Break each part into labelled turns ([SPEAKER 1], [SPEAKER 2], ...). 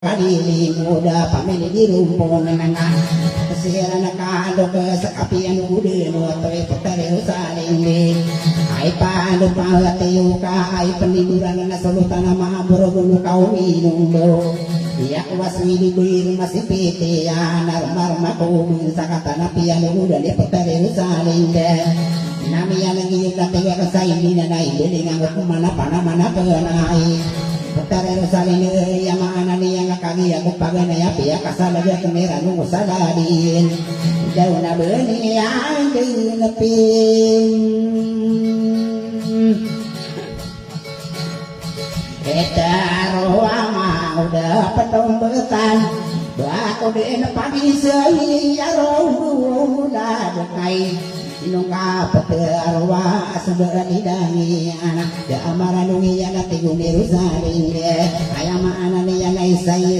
[SPEAKER 1] Kadili muda pamili di rumpung nana kesira nakado ke sekapian ude no toy putare usaling di ai pandu pangatiyu ka ai pendiduran na solutana mahabur gunu kau minum do dia wasmi di bir masih piti ya narmar maku sakata napian uda di putare usaling de nami yang ngi na tiga kasai ni na nai beli ngangguk mana mana penai Putare Rosalini yang mana nih yang kaki aku pakai ya pihak kasar aja kamera nunggu saladin jauh na beli yang di lepin kita roama udah petombetan baku di pagi sehari ya roh udah dekai Inungka peterwa seberani dangi anak ya amaranungi anak tiguni rusaring ayam anak ni yang isai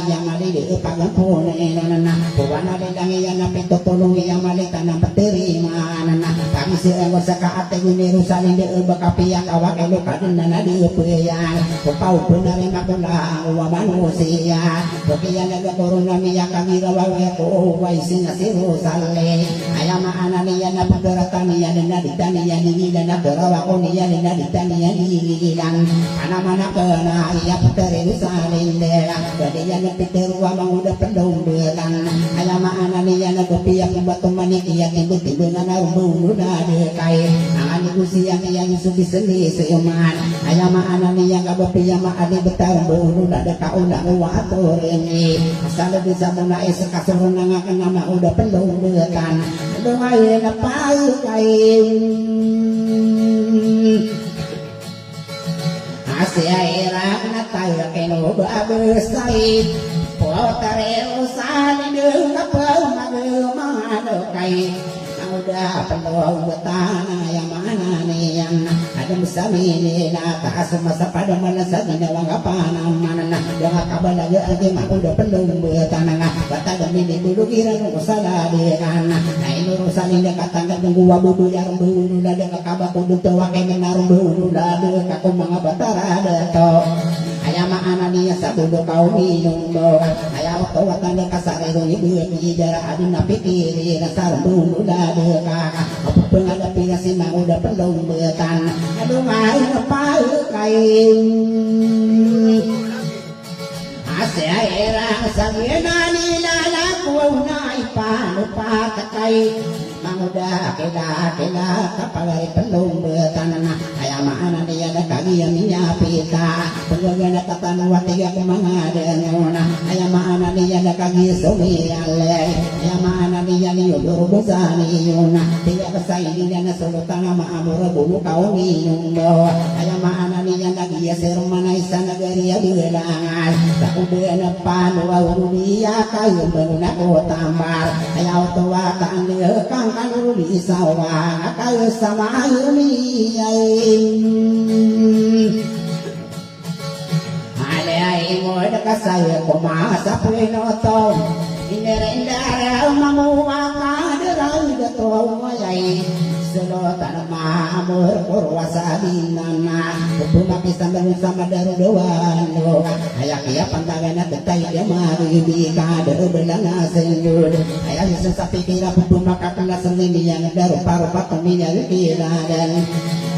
[SPEAKER 1] yang mali di pagang pun nana buana di dangi anak pintu tolong yang mali tanam peteri mana kami seenggo seka tiguni rusaring di bakapi yang awak elu kadun nana di peyang kau benar makula wa manusia bagian naga corona miya kami rawa ko waisin nasi rusale ayam anak ni yang Pagkaratanian na ditanian nilan na karawakonian na ditanian nilan Mana-mana kena iya puteri usalin dela Gadian na piteruwa manguda pendombelan Ayama ananian na gupiyak batu manik iya tibu-tibu na narumbuno na dekay Ang anigusi yang iya subiseni seuman Ayama ananian kabapiya maali betar buno na dekauna uwato ringi Asal bisa muna isa kasurun na nga kanama uda pendombelan Dumay na payo kain Asya irak na tayo kinuba bersay Potare usalin yung kapamagumano kain Ang udah penuh betana yang mana nih yang ada bersami na taas masa pada mana sa ginawang kapanang mana na yung kabalaga agi udah penuh betana bata gamini dulu kira nung saladi kana ay nurusan ini katanggal ng guwa budu yarong budu na de kakaba ko dito wakay narong budu na de kako mga batara to ayama ananiya sa budu kau minum do ayaw to watan de kasare do ibu ni jara adin na pikiri na sarong budu na de kaka apapun ada pinasin na udah penuh betan aduh may napal kain Asya erang sagina nila lakuaw na ipanupatakay Manguda kila kapalay pelong betanana Ayamaan niya na kagiyan niya pita Pagwaga na tatanwa tiga ko mga denona Ayamaan niya na kagisumi alay Ayamaan niya niyo durubusan niyo na Tiga kasay niya na sulutan na maamura bumukaw niyo mo Ayamaan niya na giyasir manay sa nagariya bilangan Sa kubuya na panuwa urubiya kayo muna ko tambar Ayaw tuwa taan niyo kang kanuli sawa kayo sama yumiyayin Alay mo na kasaya kumasa pinotong Inerendara mamuwa ka dalang dato mayay Sulutan maamur kurwasa dinana Pupumakisang balon sa madarudawan Ayak iya pantagan at tay dia maribika Darubelang na senyur Ayak isa sa pikira pupumakakala sa liniyan Darupa-rupa kuminya kiradan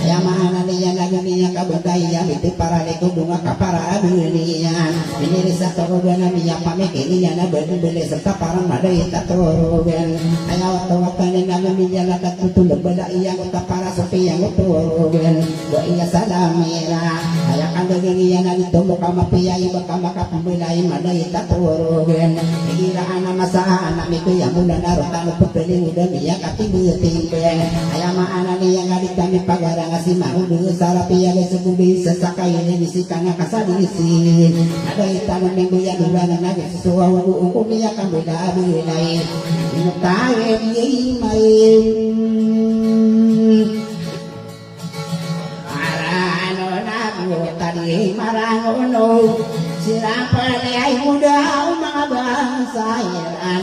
[SPEAKER 1] Ayamaan niya naguniya kabudaya Biti para likudunga kapara abuniyan Binirisa turugan na niya pamikiniya Na beli-beli serta parang maday taturugan Ayaw tawatan na naguniya Na katutulog bala iyang uta para sopi yang uturugan Wa iya salamira Ayakan daginiya na nito muka mapiyay Baka makapumilay maday taturugan Igiraan na masahan na mito yang muna narutan Pagpili udah niya katibutin Ayamaan niya nga di kami pagarang Kasi maudu sarapi yang segubi sesakay ini bisikan nga kasadisi Ada itanong minggu yang ulang na Suwa ugu niya kang beda-belay Inutay main Marano nago tadi marangono Sirang palay muda mga bangsayan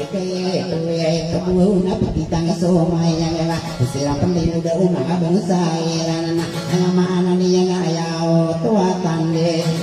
[SPEAKER 1] Kaya tuway kabuo na pagkitang isumay yang nga Sirang palay muda mga bangsayan Ang maana niya nga ayaw tuwatan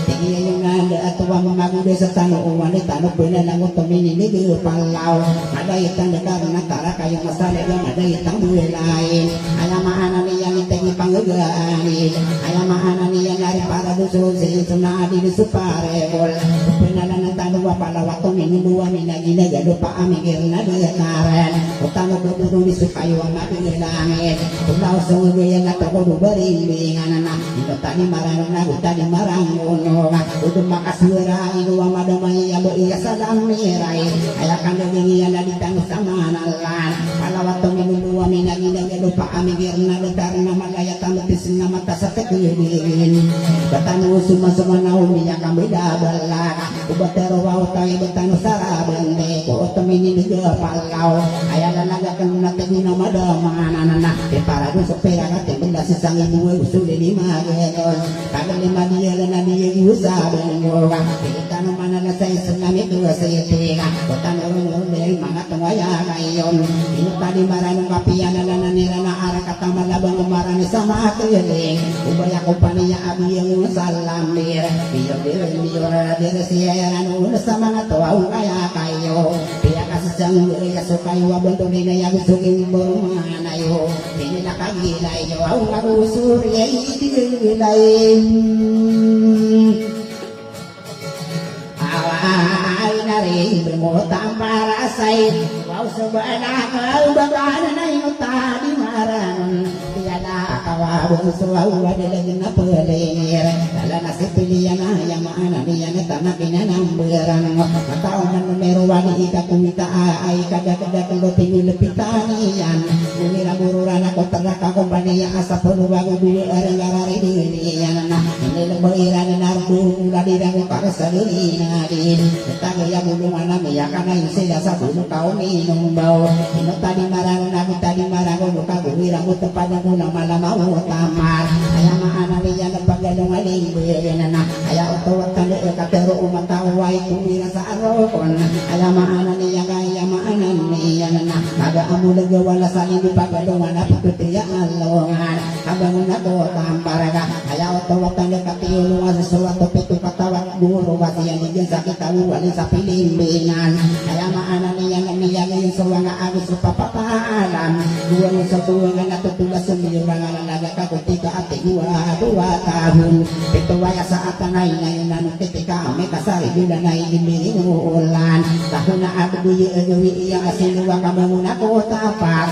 [SPEAKER 1] Tigil yung nanda at wa mamagu desa tanu wanita nu beuna nangu temini ni palau ada itang karena tara kayu masale ada itang lain aya mahana ni yang tengi panggegaani aya mahana ni yang dari para dusun si sunadi di suparebol penalana tanu wa pala waktu mini dua minagina gado pa amigirna detaren utang gado di sukayu wa langit ulau sungguh na toko berimbingan na ito tadi marang na tadi marang uno udah makasura ino wa madamay abo iya salam miray aya kan dengin na ditang sama nalan palawat minuluwa minagina gado pa amigirna detarna malaya tamutis na mata sa tekilin batanu suma-suma na umiya kami dabalak ubatero wa utay batanu sarabende ko otomini niga palaw aya lalaga kan natin na madama na para doon sa pera natin benda sisang ibuwe gusto din magenon kagad lima dia na dia usaban mo kita naman na sa isang namin doon sa itinga kota naman ng mga tumaya ngayon inutali maranong kapiyan na nanira na arak at malabang marami sa mga kiling ubaya ko pa niya abi yung salam dir iyo siya ano sa mga tuwaw kaya kayo kaya kasi siyang so kayo abang tuloy na yung suging mga nayo pinilakagilay nyo ang marusuri ay itigilay away na rin bumutang para sa'y wow sabana ka bagana na yung tadi maran tiyala kawabong suwawa dilag na pulir dala na si pilihan na yamaan niya na tanakin na ng berang mataong na numero wali ikakumita ay kada-kada kung pinilipitan niyan umira bururan ako teraka kumpanya asa puluh bago dua orang garari niyan na nilabairan na nardo ladidang para sa dinadin tagaya bulungan na miyakan na yung sila sa bulong kaon minong baw ino tadi marang nabi tadi marang luka buwira mo tapadan mo na malamaw tamar aya maanaliya na paglalong aling na aya utawatan na katero umataway kumira sa arokon aya maanaliya kaya maanaliya na kaga amulag wala sa hindi paglalong na pagkutiya alongan habang na to tamparaga aya utawatan na katiyulungan sa suwato pito katawat buro basi yan digyan sa kitawali sa Pilipinan aya maanaliya na niya ngayon sa mga agos sa papapaalam duwang sa tuwang na tutulas sa mga nalaga kakutika at dua tahun ito waya sa atanay ngayon na nung kitika may kasari dula na ilimirin ulan tahun na abdi iya asiluwa ka muna ko tapar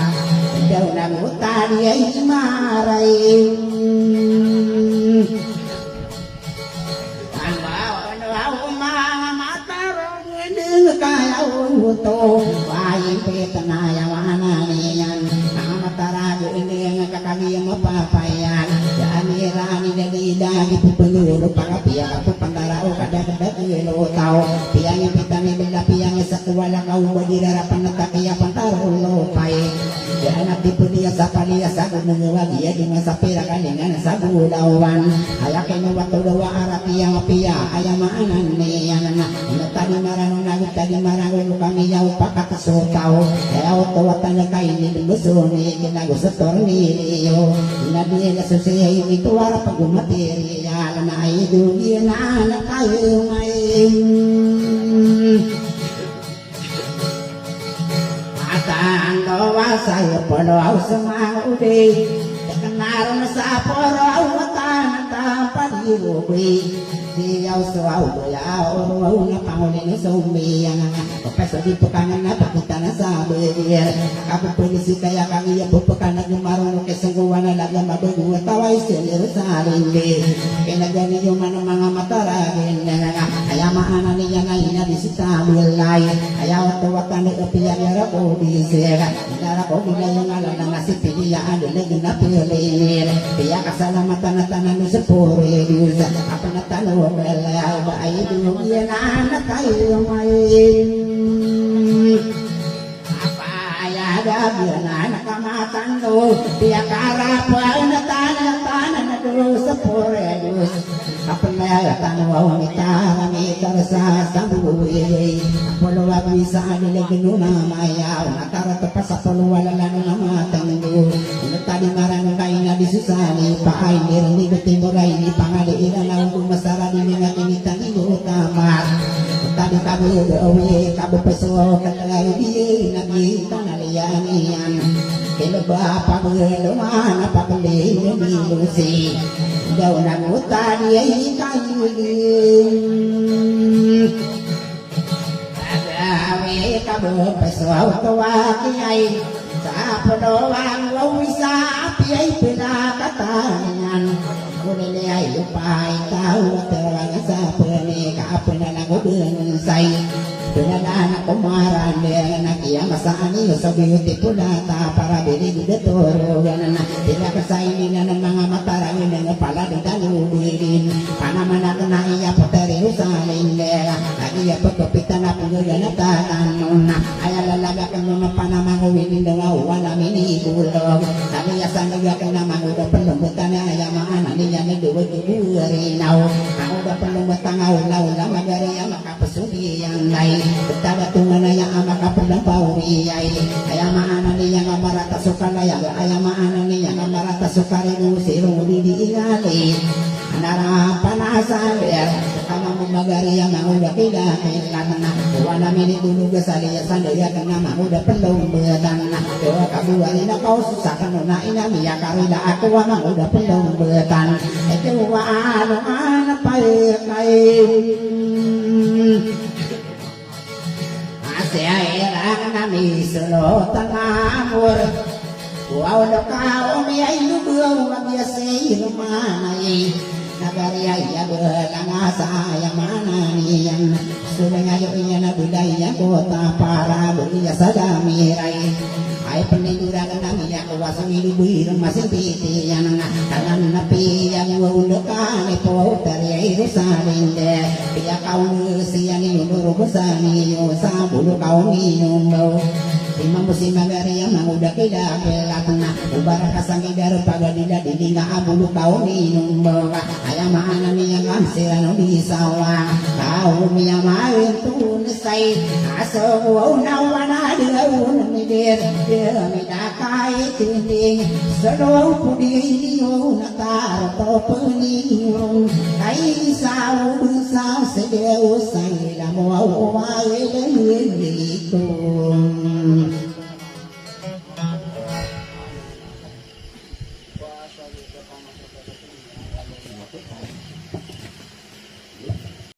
[SPEAKER 1] daw na utali ay maray kaya uto bayin pitanaya mananiyan ang matarago ini ang kakagiyang mapapayan yamirani dalidagi pupuluro para piya kapo pandarao kada-kada ilutaw piyang pitani bila piyang sa kuwala kau badirarapan na takiya pantarong pay yan at dipuliya sa paliya sa gunungawag iya di sa pira kalingan sa gulawan ayakin mo watulawa arapiyang piya ayamaanan niyan na natali maranong nagot tadi marang kami yaw pakakasutaw kaya utawatan na kayo niluso ni ginago sa tornilyo nabi na susiya yung ituwara pag umaterial na ay dugi na anak kayo ngayon matang gawa sa'yo palaw sa mga udi naroon sa poro watan tampalirubi siyaw suaw yaw na pangulin sa umiyang kaso di pekangan na pakita na sabi kapupulisi kaya kang iya pupukanag yung marunong kesangguan na lagyan mabago at taway silir sa rinli kinagani yung mga mataragin kaya maana niya na inabisita wilay kaya watuwatan na ipiyan yara ko bisira yara ko bila yung alam na nasipiliyaan nilag na pilir kaya kasalamatan na tanan sa puri apa na tanong wala ba ay yung yan anak kayo ngayon Gabia na nakamatando Pia karapwa na tanan na doon sa poredos Kapalaya tanaw ang itaramitar sa sambuwi Apuluwag ni sa aniligino na mayaw Nakarata pa sa puluwala na matanggo Tadi marang kain na disusani Paay niranigot timuray ni pangaliinan na umasara ni mga kinitan utama kabu dewi kabu peso kalawi nabi tanalianian kelo bapa belo mana pakeli di lusi daunang utari kayu agawe kabu peso tua kiai sa pedoang lawisa api pina katangan kulele ay upay tao terang sa pene kapena nagudun say pinadana kumaran de nakiyama sa ani sa beauty pulata para bili detoro ganana tidak kasay nila ng mga matarangin ng pala di dalubin panamana na iya poteri usalin de nagiya pagkapitan na punugan na tatanon ayalalaga kang mga panamangawin ng wala minigulog nagiya sa nagiya kang namanguda palumbutan na ayamaan niya na duwag iburinaw ang uda palumbutan ngaw na magariya makapasuli ang lay betapa tunganaya ama kapulang pauriyay ayamaan niya nga marata sukalaya ayamaan niya nga marata sukarilu siruli di ingali anarapan asalir kama magariya manguda kailangan na wala minitulog sa liya sandaya kang manguda palumbutan na doa kabuali na kau susah kanuna inamiya karila ako manguda palumbutan ito waano Seairang nami sulutan amur Wow lokao mi ay lubong Magyasay lumanay Nagariaya belang asaya mananiyan Sulangayo iya na budaya kota para belia sa damiray ay peningguran namin ako wasang ilubuhin masing pitiyan nga tanan na piyang wulukan ito tari rusalin de piya kaun siya ni nurug sa niyo sa bulu kaun inumo imam musim magariya manguda kida pelat na ubara kasang idar pagadida dilinga abulu kaun inumo ayamaan niya ngam sila no bisawa kau miya main tunisay aso nawana dilaun midir Midakai tinding Selaw pudiyong Natarato peniyong Kay isaw Busaw Sedew Say Lamo Away Lito